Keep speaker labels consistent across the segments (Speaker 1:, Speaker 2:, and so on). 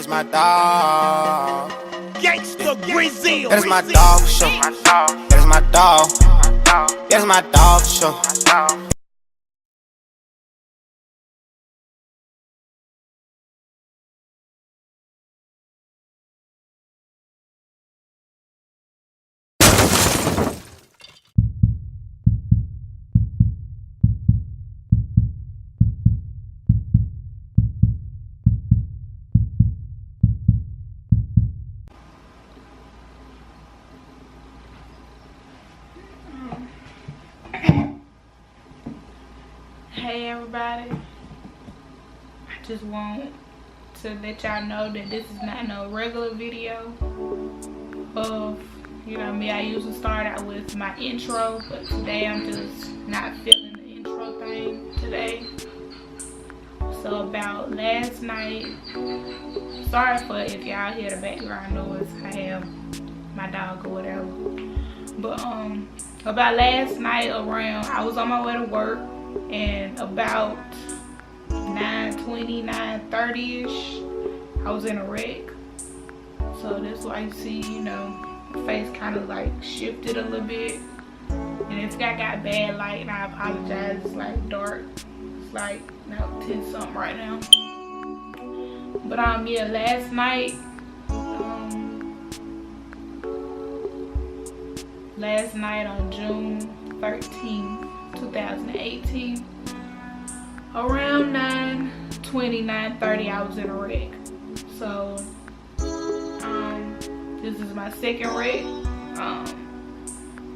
Speaker 1: is my dog.
Speaker 2: Gangsta Brazil.
Speaker 1: That is my dog for sure. That is my dog. That is my dog for sure.
Speaker 3: Hey everybody, I just want to let y'all know that this is not no regular video of, you know me, I usually start out with my intro, but today I'm just not feeling the intro thing today. So about last night, sorry for if y'all hear the background noise, I have my dog or whatever, but about last night around, I was on my way to work, and about 9:20, 9:30ish, I was in a wreck. So that's why you see, you know, my face kind of like shifted a little bit. And if I got bad light, and I apologize, it's like dark. It's like now 10 something right now. But yeah, last night, on June 13th, 2018, around 9:20, 9:30, I was in a wreck. So this is my second wreck.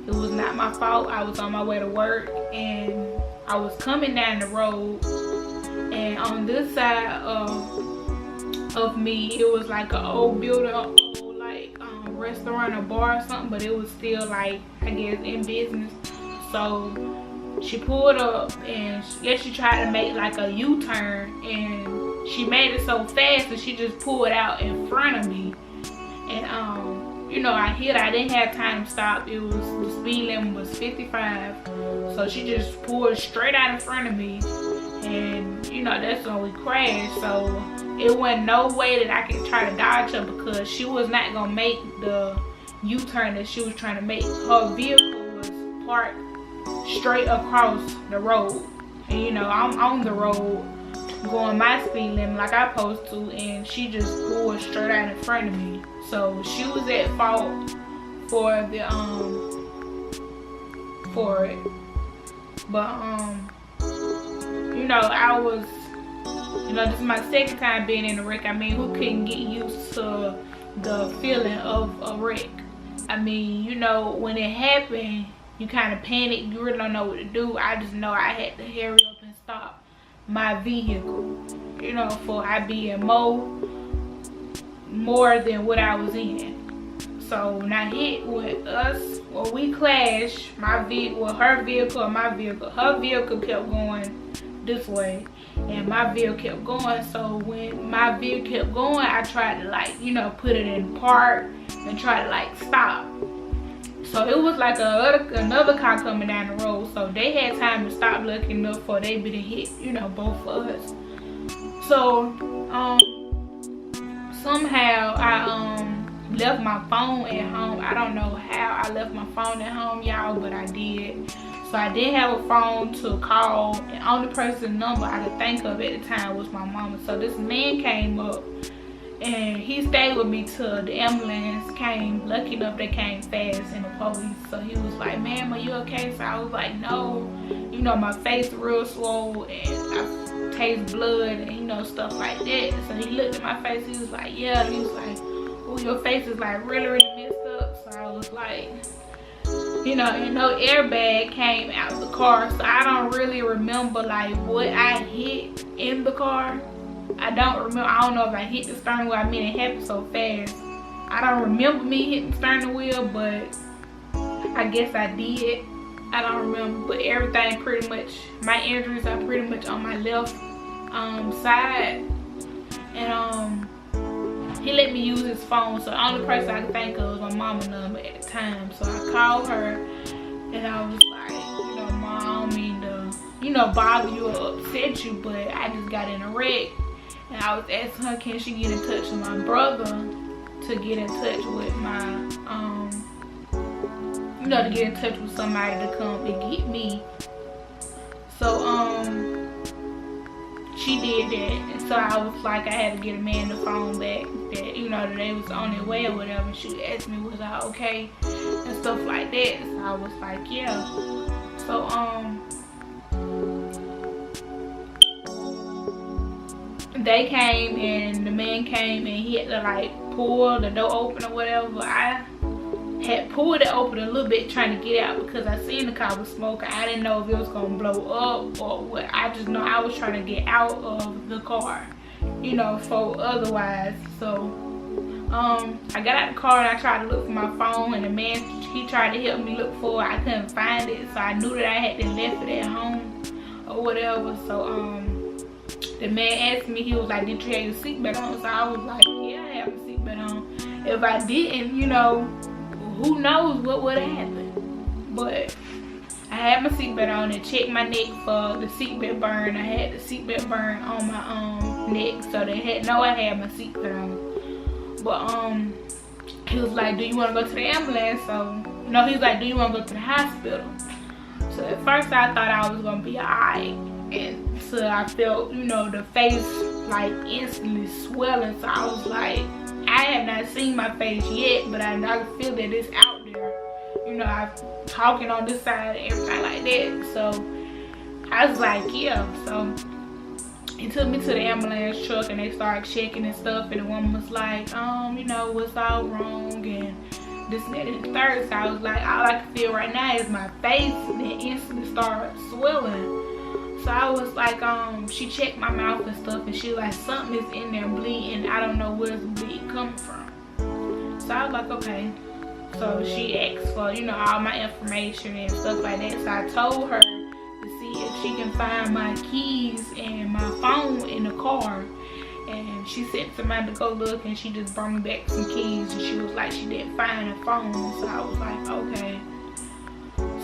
Speaker 3: It was not my fault. I was on my way to work and I was coming down the road, and on this side of me, it was like an old building, old like restaurant or bar or something, but it was still like, I guess, in business. So she pulled up and she tried to make like a U-turn, and she made it so fast that she just pulled out in front of me. And you know, I didn't have time to stop. It was, the speed limit was 55, so she just pulled straight out in front of me, and you know, that's when we crashed. So it wasn't no way that I could try to dodge her, because she was not gonna make the U-turn that she was trying to make. Her vehicle was parked straight across the road, and you know, I'm on the road going my speed limit like I supposed to, and she just pulled straight out in front of me. So she was at fault for the for it. But you know, I was, you know, this is my second time being in a wreck. I mean, who couldn't get used to the feeling of a wreck? I mean, you know, when it happened, you kind of panic, you really don't know what to do. I just know I had to hurry up and stop my vehicle, you know, for I be in more than what I was in. So when I hit with us, when we clashed, my vehicle, her vehicle and my vehicle, her vehicle kept going this way and my vehicle kept going. So when my vehicle kept going, I tried to, like, you know, put it in park and try to like stop. So it was like another car coming down the road, so they had time to stop looking up for they be to hit, you know, both of us. So somehow I left my phone at home. I don't know how I left my phone at home, y'all, but I did. So I did have a phone to call, and only person number I could think of at the time was my mama. So this man came up, and he stayed with me till the ambulance came. Lucky enough, they came fast, and the police. So he was like, "Ma'am, are you okay?" So I was like, "No." You know, my face real swole, and I taste blood, and you know, stuff like that. So he looked at my face. He was like, "Yeah." He was like, "Oh, your face is like really messed up." So I was like, you know, and no airbag came out of the car. So I don't really remember like what I hit in the car. I don't remember. I don't know if I hit the steering wheel. I mean, it happened so fast. I don't remember me hitting the steering wheel, but I guess I did. I don't remember. But everything pretty much, my injuries are pretty much on my left side. And he let me use his phone. So the only person I could think of was my mama number at the time. So I called her, and I was like, you know, Mom, I don't mean to, you know, bother you or upset you, but I just got in a wreck. And I was asking her, can she get in touch with my brother to get in touch with my, you know, to get in touch with somebody to come and get me. So, she did that. And so I was like, I had to get a man the phone back that, you know, that they was on their way or whatever. And she asked me, was I okay? And stuff like that. So I was like, yeah. So, they came and the man came and he had to like pull the door open or whatever. I had pulled it open a little bit trying to get out because I seen the car was smoking. I didn't know if it was gonna blow up or what. I just know I was trying to get out of the car, you know, for otherwise. So I got out the car and I tried to look for my phone, and the man, he tried to help me look for it. I couldn't find it, so I knew that I had to left it at home or whatever. So the man asked me, he was like, did you have your seatbelt on? So I was like, yeah, I have a seatbelt on. If I didn't, you know, who knows what would have happened. But I had my seatbelt on and checked my neck for the seatbelt burn. I had the seatbelt burn on my neck, so they had know I had my seatbelt on. But he was like, do you want to go to the ambulance? So no, he was like, do you want to go to the hospital? So at first I thought I was gonna be alright, and so I felt, you know, the face like instantly swelling. So I was like, I have not seen my face yet, but I feel that it's out there. You know, I'm talking on this side and everything like that. So I was like, yeah. So he took me to the ambulance truck and they started checking and stuff. And the woman was like, you know, what's all wrong and this and that and the third. So I was like, all I can feel right now is my face, and then instantly started swelling. So I was like, she checked my mouth and stuff, and she was like, something is in there bleeding. I don't know where's the bleed coming from. So I was like, okay. So she asked for, you know, all my information and stuff like that. So I told her to see if she can find my keys and my phone in the car. And she sent somebody to go look, and she just brought me back some keys, and she was like, she didn't find the phone. So I was like, okay.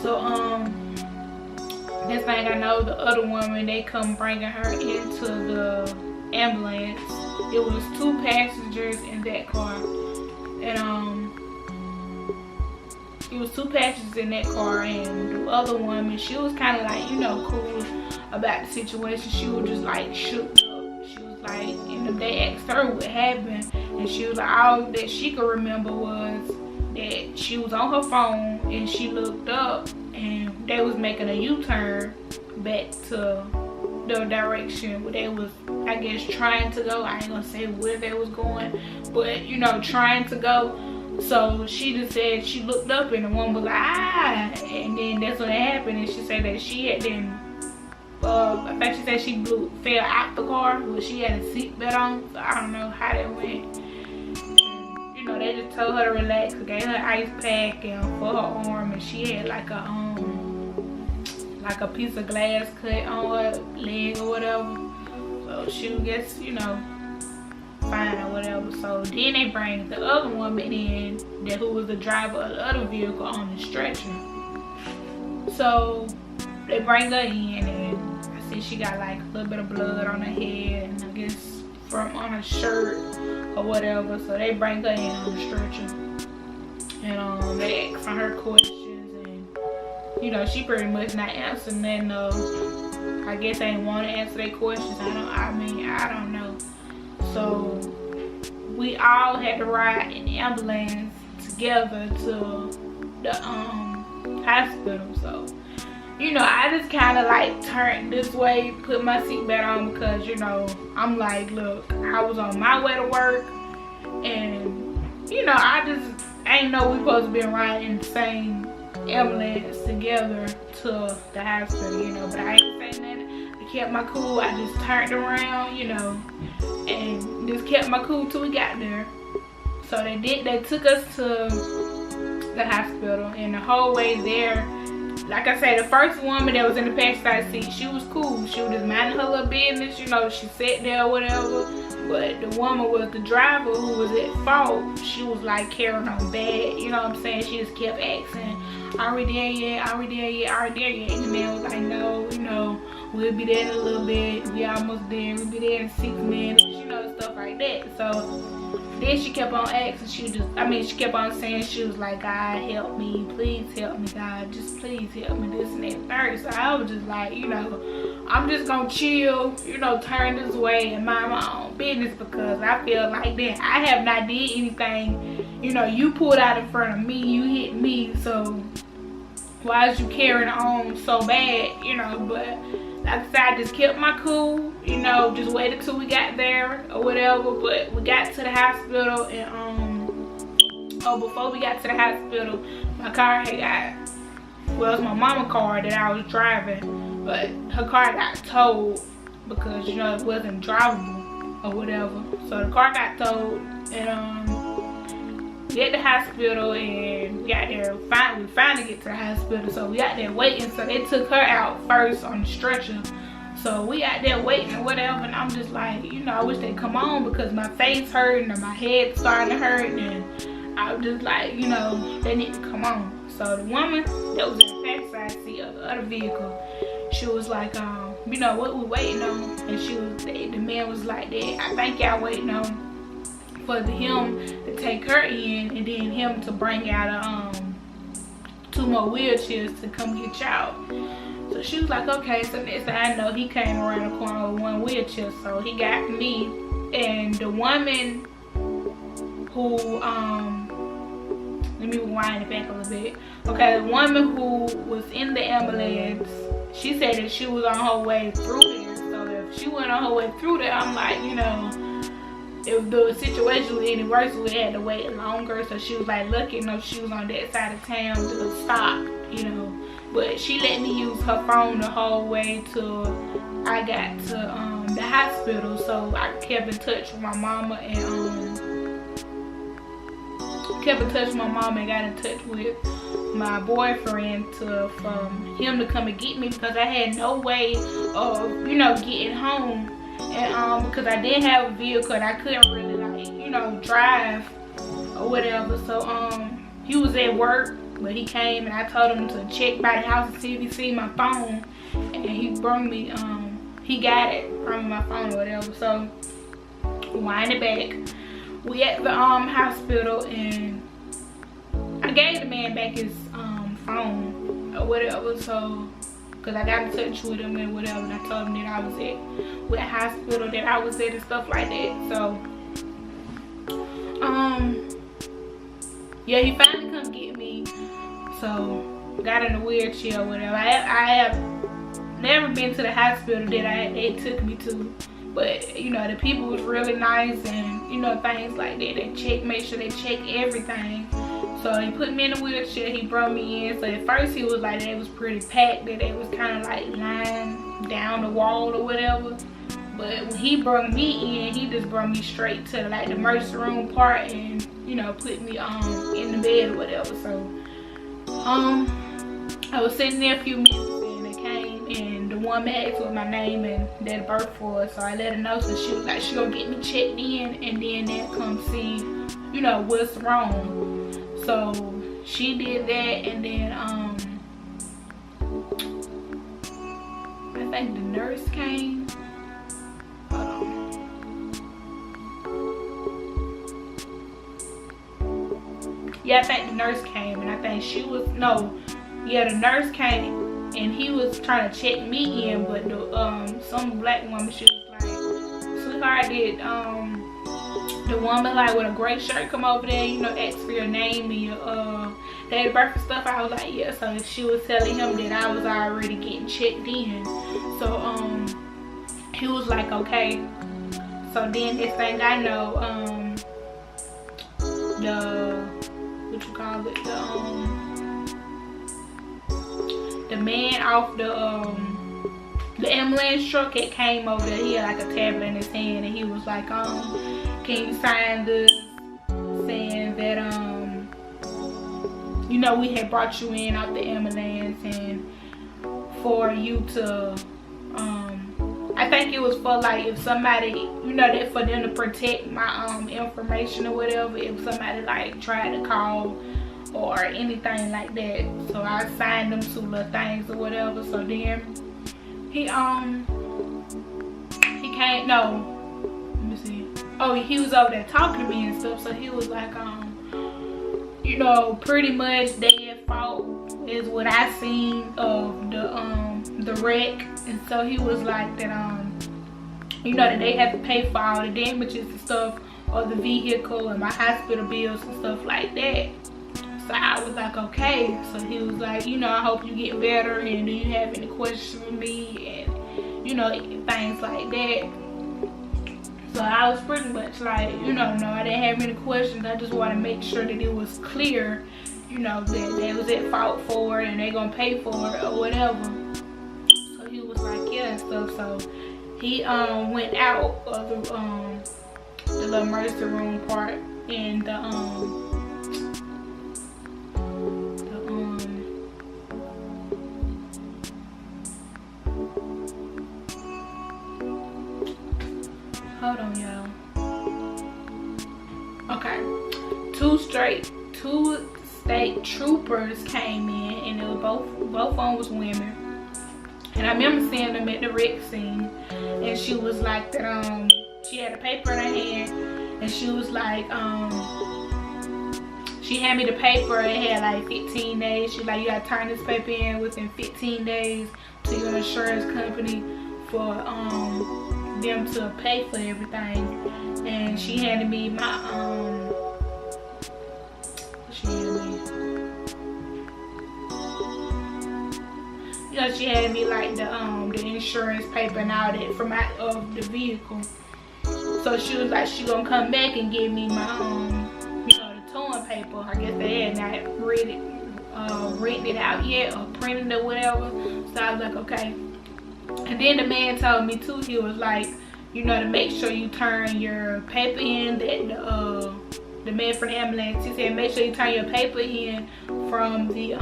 Speaker 3: So next thing I know, the other woman, they come bringing her into the ambulance. It was 2 passengers in that car, and it was 2 passengers in that car, and the other woman, she was kind of like, you know, cool about the situation. She was just like shook up. She was like, and they asked her what happened, and she was like, all that she could remember was that she was on her phone and she looked up and they was making a U-turn back to the direction where they was, I guess, trying to go. I ain't gonna say where they was going, but you know, trying to go. So she just said she looked up and the woman was like, ah, and then that's when it happened. And she said that she had then I think she said she fell out the car, but she had a seatbelt on. So I don't know how that went. You know, they just told her to relax, gave her ice pack and for her arm, and she had like a piece of glass cut on her leg or whatever. So she would guess, you know, fine or whatever. So then they bring the other woman in, who was the driver of the other vehicle, on the stretcher. So they bring her in, and I see she got like a little bit of blood on her head, and I guess from on her shirt or whatever. So they bring her in on the stretcher, and they ask her questions, and you know, she pretty much not answering nothing. I guess they didn't want to answer their questions. I don't know. So we all had to ride in the ambulance together to the hospital. So, you know, I just kind of like turned this way, put my seatbelt on, because, you know, I'm like, look, I was on my way to work, and, you know, I ain't know we supposed to be riding in the same ambulance together to the hospital, you know, but I ain't saying nothing. I kept my cool. I just turned around, you know, and just kept my cool till we got there. So they took us to the hospital, and the whole way there, like I said, the first woman that was in the passenger seat, she was cool. She was just minding her little business, you know, she sat there or whatever. But the woman was the driver who was at fault. She was like carrying on bad, you know what I'm saying? She just kept asking, are we there yet? Are we there yet? Are we there yet? And the man was like, no, you know, we'll be there in a little bit, we almost there, we'll be there in 6 minutes, you know, stuff like that. So then she kept on asking, she kept on saying, she was like, God help me, please help me, God, just please help me, this and that and third. So I was just like, you know, I'm just gonna chill, you know, turn this way and mind my own business, because I feel like that I have not did anything. You know, you pulled out in front of me, you hit me, so why is you carrying on so bad, you know? But like I said, I just kept my cool, you know, just waited till we got there or whatever. But we got to the hospital, and before we got to the hospital, my car had got, well, it was my mama's car that I was driving, but her car got towed because, you know, it wasn't drivable or whatever. So the car got towed, and we at the hospital, and we got there, we finally get to the hospital, so we got there waiting. So they took her out first on the stretcher, so we out there waiting or whatever, and I'm just like, you know, I wish they'd come on, because my face hurting and my head starting to hurt, and I was just like, you know, they need to come on. So the woman that was in the passenger seat of the other vehicle, she was like, you know, what we waiting on? And the man was like, that I think y'all waiting on for him to take her in, and then him to bring out 2 more wheelchairs to come get y'all. So she was like, okay. So next thing I know, he came around the corner with 1 wheelchair, so he got me. And the woman who let me rewind it back a little bit. Okay, the woman who was in the ambulance, she said that she was on her way through there. So if she went on her way through there, I'm like, you know, if the situation was any worse, we had to wait longer. So she was like, lucky enough she was on that side of town to stop, you know. But she let me use her phone the whole way till I got to the hospital. So I kept in touch with my mama, and got in touch with my boyfriend for him to come and get me, because I had no way of, you know, getting home. And because I didn't have a vehicle and I couldn't really, like, you know, drive or whatever. So he was at work, but he came, and I told him to check by the house and see if he see my phone, and he brought me he got it from my phone or whatever. So wind it back, we at the hospital, and I gave the man back his phone or whatever, so because I got in touch with him and whatever, and I told him that I was at what hospital that I was at and stuff like that. So yeah, he finally come get me, so got in a wheelchair or whatever. I have never been to the hospital that they took me to, but you know, the people was really nice, and you know, things like that. They make sure they check everything. So he put me in a wheelchair, he brought me in. So at first he was like, it was pretty packed, that it was kind of like lying down the wall or whatever. But when he brought me in, he just brought me straight to like the emergency room part, and you know, put me in the bed or whatever. So I was sitting there a few minutes, and they came, and the woman asked what my name and date of birth was. So I let her know, so she was like, she gonna get me checked in, and then they'll come see, you know, what's wrong. So she did that, and then I think the nurse came. Hold on. Yeah, I think the nurse came, and I think she was, no, yeah, the nurse came, and he was trying to check me in, but the some black woman, she was like, sweetheart, did the woman like with a gray shirt come over there, you know, ask for your name and your date of birth and stuff? I was like, yeah. So she was telling him that I was already getting checked in. So he was like, okay. So then this thing I know, the man off the ambulance truck, it came over there. He had like a tablet in his hand, and he was like, can you sign this, saying that you know, we had brought you in out the ambulance, and for you to I think it was for like if somebody, you know, that for them to protect my information or whatever, if somebody like tried to call or anything like that. So I signed them 2 little things or whatever. So then he came, no, let me see. Oh, he was over there talking to me and stuff. So he was like, you know, pretty much they at fault is what I seen of the wreck. And so he was like that, you know, that they had to pay for all the damages and stuff of the vehicle and my hospital bills and stuff like that. So I was like, okay. So he was like, you know, I hope you get better, and do you have any questions for me, and you know, things like that. So I was pretty much like, you know, no, I didn't have any questions. I just want to make sure that it was clear, you know, that they was at fault for it and they gonna pay for it or whatever. So he was like, yeah, and stuff. So he went out of the little emergency room part, and hold on, y'all. Okay, two state troopers came in, and it was both of them was women. And I remember seeing them at the wreck scene, and she was like that. She had a paper in her hand, and she was like, she handed me the paper. It had like 15 days. She was like, you gotta turn this paper in within 15 days to your insurance company for them to pay for everything. And she handed me my you know, she had me like the insurance paper and all that from out of the vehicle. So she was like, she gonna come back and give me my you know, the towing paper. I guess they had not written it out yet or printed it or whatever. So I was like, okay. And then the man told me too, he was like, you know, to make sure you turn your paper in, that the man from the ambulance, he said make sure you turn your paper in from the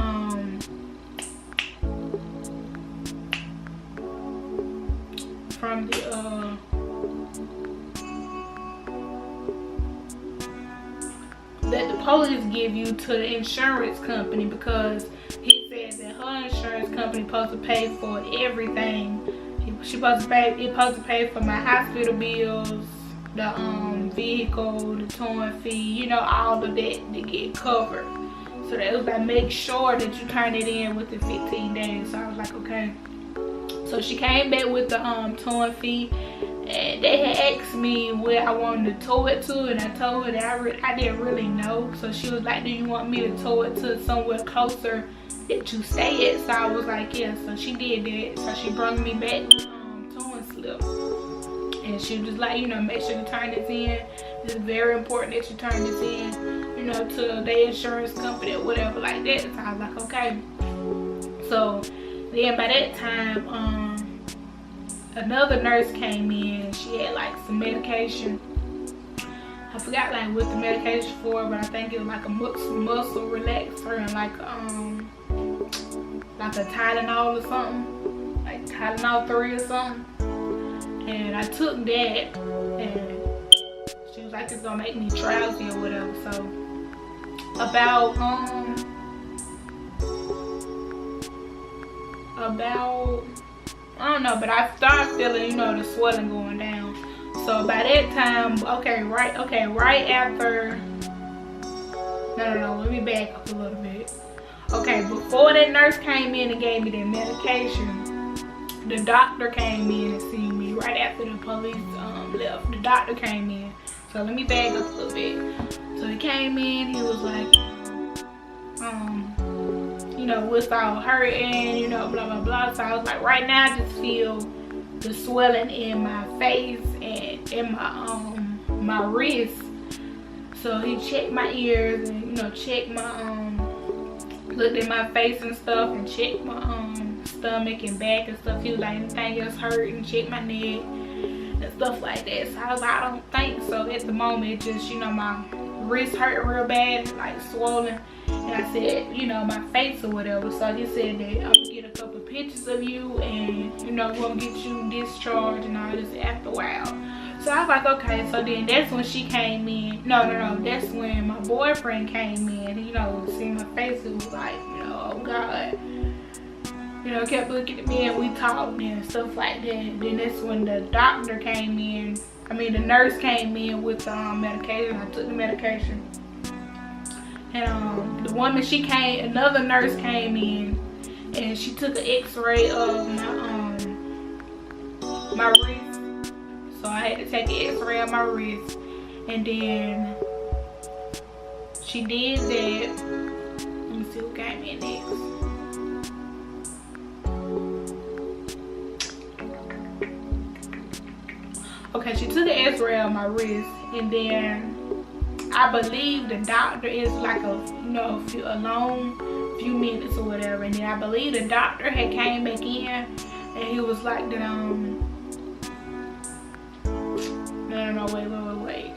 Speaker 3: that the police give you to the insurance company, because he said that her insurance company supposed to pay for everything. She supposed to pay for my hospital bills, the vehicle, the towing fee, you know, all of that to get covered. So that was like, make sure that you turn it in within 15 days. So I was like, okay. So she came back with the towing fee, and they had asked me where I wanted to tow it to, and I told her that I didn't really know. So she was like, do you want me to tow it to somewhere closer that you stay at? So I was like, yeah. So she did that. So she brought me back towing slip, and she was just like, you know, make sure you turn this in. It's very important that you turn this in, you know, to the insurance company or whatever like that. So I was like, okay. So then by that time, another nurse came in. She had like some medication. I forgot like what the medication for, but I think it was like a muscle relaxer and like a Tylenol or something, like Tylenol 3 or something. And I took that, and she was like, it's gonna make me drowsy or whatever. So about I don't know, but I started feeling, you know, the swelling going down. So by that time, right after, no, let me back up a little bit. Okay, before that nurse came in and gave me that medication, the doctor came in and seen me right after the police left. The doctor came in. So let me back up a little bit. So he came in, he was like, you know, what's all hurting, you know, blah, blah, blah. So I was like, right now I just feel the swelling in my face and in my wrist. So he checked my ears and, you know, checked my, looked at my face and stuff and checked my stomach and back and stuff. He was like, anything else hurting? Checked my neck and stuff like that. So I was like, I don't think so at the moment. Just, you know, my wrist hurt real bad, like swollen. And I said, you know, my face or whatever. So he said that I'm gonna get a couple of pictures of you, and, you know, we're gonna get you discharged and all this after a while. So I was like, okay. So then that's when she came in. No, that's when my boyfriend came in. You know, seeing my face, it was like, you know, oh God. you know, kept looking at me and we talked and stuff like that. And then that's when the doctor came in. I mean, the nurse came in with medication. I took the medication. And the woman, she came, another nurse came in and she took an x-ray of my wrist. So I had to take an x-ray of my wrist. And then she did that. Let me see who came in next. Okay, she took an x-ray of my wrist, and then I believe the doctor is like a long few minutes or whatever, and then I believe the doctor had came back in and he was like that no, wait.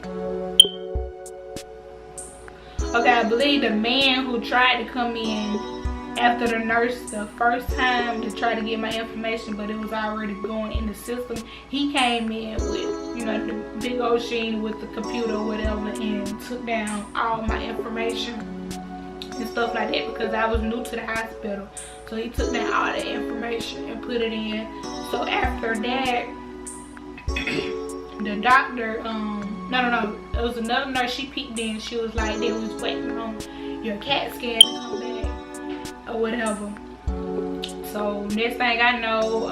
Speaker 3: Okay, I believe the man who tried to come in after the nurse the first time to try to get my information, but it was already going in the system, he came in with, you know, the big old machine with the computer or whatever and took down all my information and stuff like that because I was new to the hospital. So he took down all the information and put it in. So after that, the doctor, no, it was another nurse, she peeked in. She was like, they was waiting on your CAT scan to come back or whatever. So next thing I know,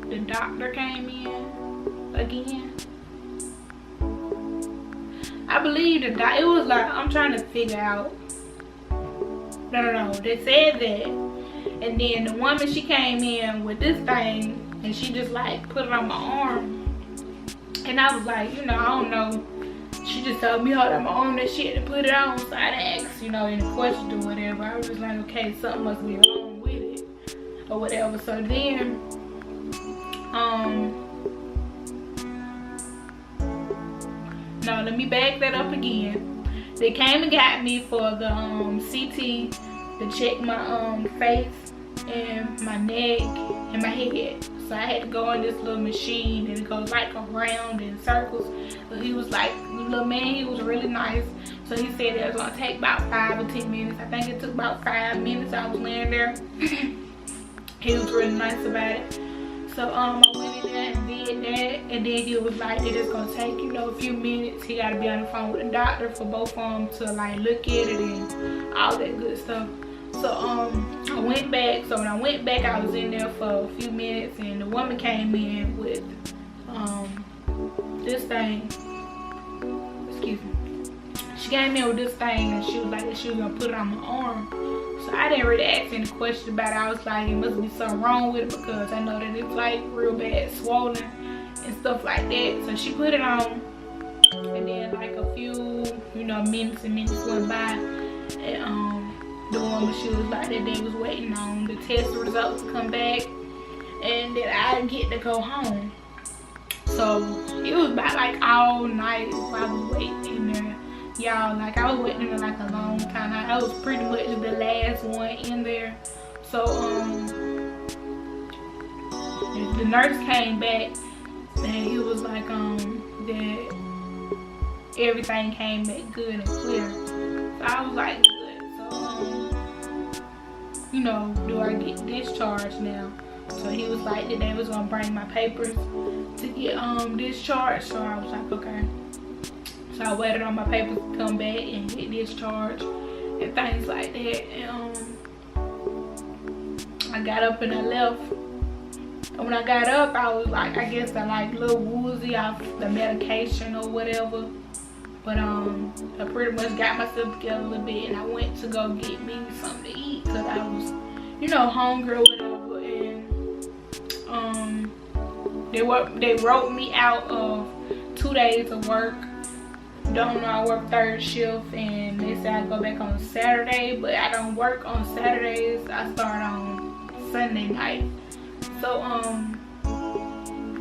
Speaker 3: the doctor came in again. I believe the doctor, it was like, I'm trying to figure out. No, they said that. And then the woman, she came in with this thing and she just like put it on my arm. And I was like, you know, I don't know. She just told me hold on my arm that shit to put it on. So I didn't ask, you know, any questions or whatever. I was just like, okay, something must be wrong with it or whatever. So then, no, let me back that up again. They came and got me for the CT to check my face and my neck and my head. So I had to go in this little machine and it goes like around in circles. But he was like, the little man, he was really nice. So he said it was gonna take about 5 or 10 minutes. I think it took about 5 minutes. I was laying there. He was really nice about it. So I went in there and did that, and then he was like, it is gonna take, you know, a few minutes. He gotta be on the phone with the doctor for both of them to like look at it and all that good stuff. So I went back. So when I went back, I was in there for a few minutes, and the woman came in with this thing. Excuse me. She came in with this thing, and she was like, she was gonna put it on my arm. So I didn't really ask any questions about it. I was like, it must be something wrong with it because I know that it's like real bad swollen and stuff like that. So she put it on, and then like a few, you know, minutes and minutes went by, and the woman, she was like that they was waiting on the test results to come back and that I get to go home. So it was about like all night while I was waiting in there. Y'all, like I was waiting in there like a long time. I was pretty much the last one in there. So the nurse came back and he was like that everything came back good and clear. So I was like, you know, do I get discharged now? So he was like that they was gonna bring my papers to get discharged. So I was like, okay. So I waited on my papers to come back and get discharged and things like that. And I got up and I left. And when I got up, I was like, I guess I like a little woozy off the medication or whatever. But I pretty much got myself together a little bit, and I went to go get me something to eat because I was, you know, hungry or whatever. And they wrote me out of 2 days of work. Don't know, I work third shift, and they said I go back on Saturday, but I don't work on Saturdays. I start on Sunday night. So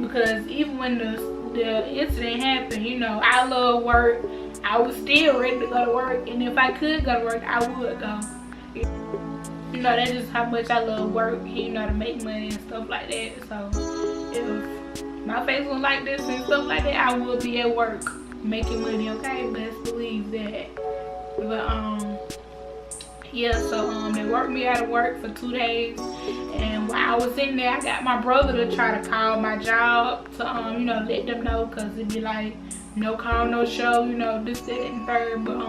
Speaker 3: because even when the incident happened, you know, I love work. I was still ready to go to work, and if I could go to work, I would go. You know, that's just how much I love work, you know, to make money and stuff like that. So if my face was like this and stuff like that, I would be at work making money, okay? Best believe that. But yeah, so they worked me out of work for 2 days, and while I was in there, I got my brother to try to call my job to you know, let them know, because it'd be like no call, no show, you know, this, that, and third. But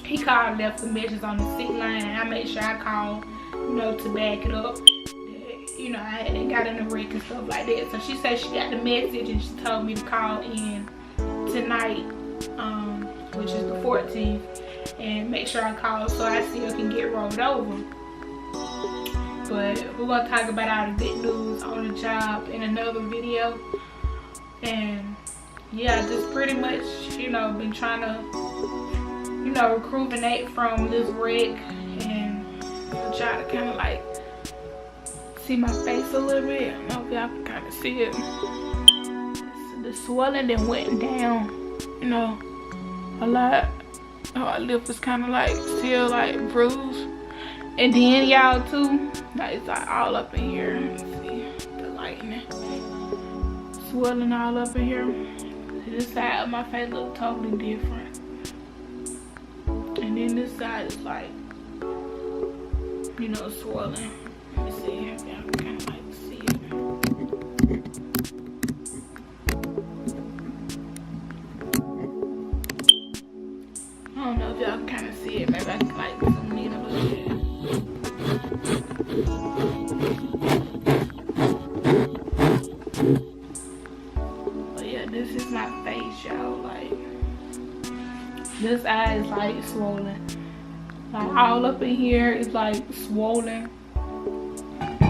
Speaker 3: he called and left some messages on the sick line, and I made sure I called, you know, to back it up. You know, I hadn't got in the wreck and stuff like that. So she said she got the message and she told me to call in tonight, which is the 14th, and make sure I call so I still can get rolled over. But we're gonna talk about all the good news on the job in another video. And yeah, just pretty much, you know, been trying to, you know, recuperate from this wreck, and try to kind of like see my face a little bit. I don't know if y'all can kind of see it. The swelling that went down, you know, a lot. My lip was kind of like still like bruised, and then y'all too, like it's like all up in here. Let me see the lighting, swelling all up in here. This side of my face look totally different, and then this side is like, you know, swelling. Let me see if y'all can kind of like see it. I don't know if y'all can kind of see it. Maybe I can like zoom in a little bit. But yeah, this is my face, y'all. Like, this eye is like swollen. Like all up in here is like swollen.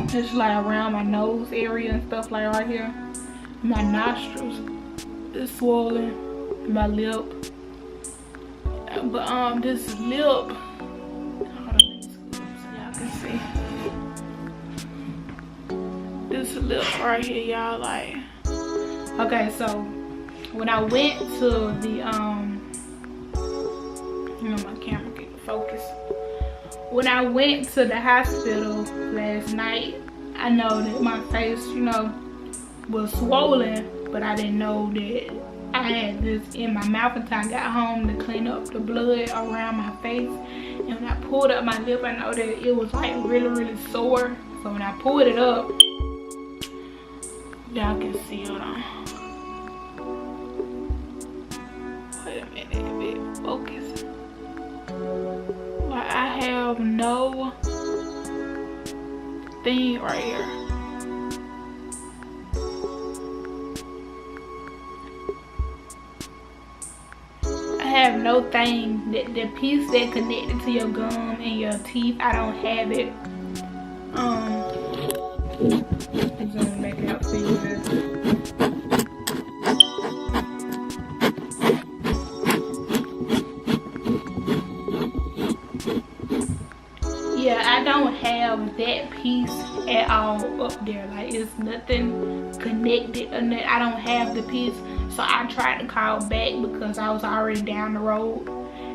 Speaker 3: Just like around my nose area and stuff, like right here. My nostrils is swollen. My lip. But this lip, hold on, let me scoot up so y'all can see. This lip right here, y'all, like, okay, so when I went to the you know, my camera get focus. When I went to the hospital last night, I know that my face, you know, was swollen, but I didn't know that I had this in my mouth until I got home to clean up the blood around my face. And when I pulled up my lip, I know that it was like really, really sore. So when I pulled it up, y'all can see, hold on. Wait a minute, a bit focus. Like I have no thing right here. I have no thing, that the piece that connected to your gum and your teeth, I don't have it. I'm gonna make it out for you guys. Yeah, I don't have that piece at all up there. Like, it's nothing connected or nothing. I don't have the piece. So I tried to call back because I was already down the road.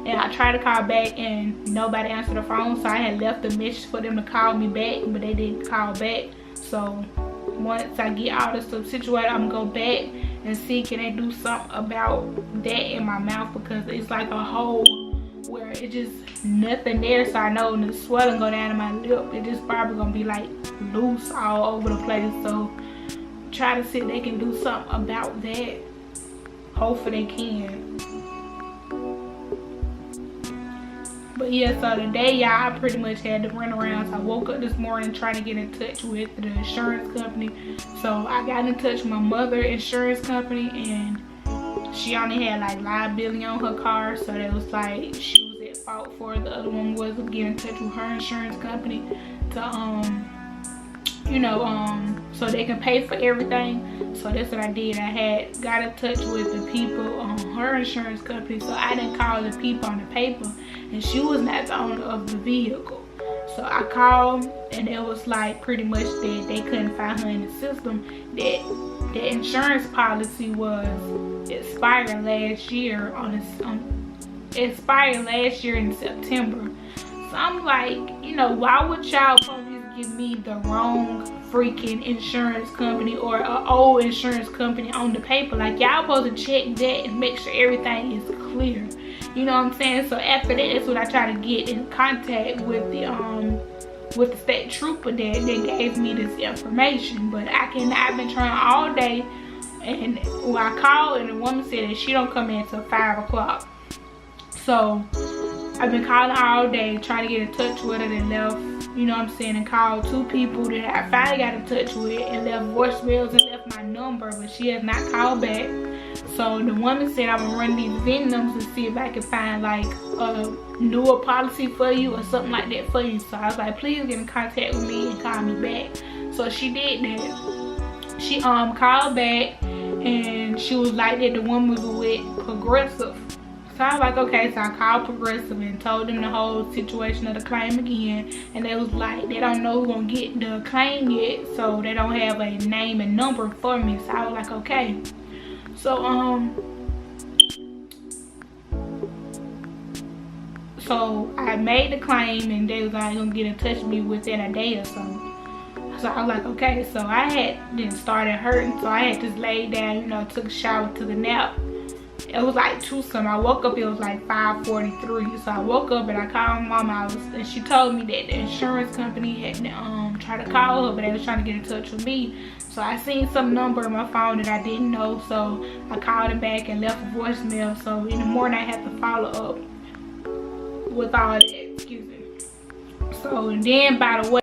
Speaker 3: And I tried to call back and nobody answered the phone. So I had left a message for them to call me back, but they didn't call back. So once I get all this stuff situated, I'm gonna go back and see can they do something about that in my mouth, because it's like a hole where it's just nothing there. So I know when the swelling go down in my lip, it just probably gonna be like loose all over the place. So try to see if they can do something about that. Hopefully they can. But yeah, so today, y'all, I pretty much had to run around. So I woke up this morning trying to get in touch with the insurance company. So I got in touch with my mother's insurance company, and she only had like liability on her car. So that was like she was at fault for it. The other one was to get in touch with her insurance company to you know, so they can pay for everything. So that's what I did. I had got in touch with the people on her insurance company, so I didn't call the people on the paper, and she was not the owner of the vehicle. So I called, and it was like pretty much that they couldn't find her in the system, that the insurance policy was expired last year expired last year in September. So I'm like, you know, why would y'all give me the wrong freaking insurance company or an old insurance company on the paper? Like, y'all supposed to check that and make sure everything is clear. You know what I'm saying? So after that, that's when I tried to get in contact with the state trooper that gave me this information. But I've been trying all day, and when I called, and the woman said that she don't come in until 5 o'clock. So I've been calling her all day, trying to get in touch with her, and left, you know what I'm saying, and called 2 people that I finally got in touch with, and left voicemails and left my number, but she has not called back. So the woman said I'm gonna run these VINs and see if I can find like a newer policy for you or something like that for you. So I was like, please get in contact with me and call me back. So she did that. She called back, and she was like that the woman was with Progressive. So I was like, okay. So I called Progressive and told them the whole situation of the claim again, and they was like, they don't know who's gonna get the claim yet, so they don't have a name and number for me. So I was like, okay. So so I made the claim, and they was like gonna get in touch with me within a day or so. So I was like, okay. So I had then started hurting, so I had just laid down, you know, took a shower, took a nap. It was like 2-something. I woke up, it was like 5:43. So I woke up and I called my mom, and she told me that the insurance company had tried to call her, but they was trying to get in touch with me. So I seen some number in my phone that I didn't know, so I called him back and left a voicemail. So in the morning I had to follow up with all that, excuse me. So and then by the way,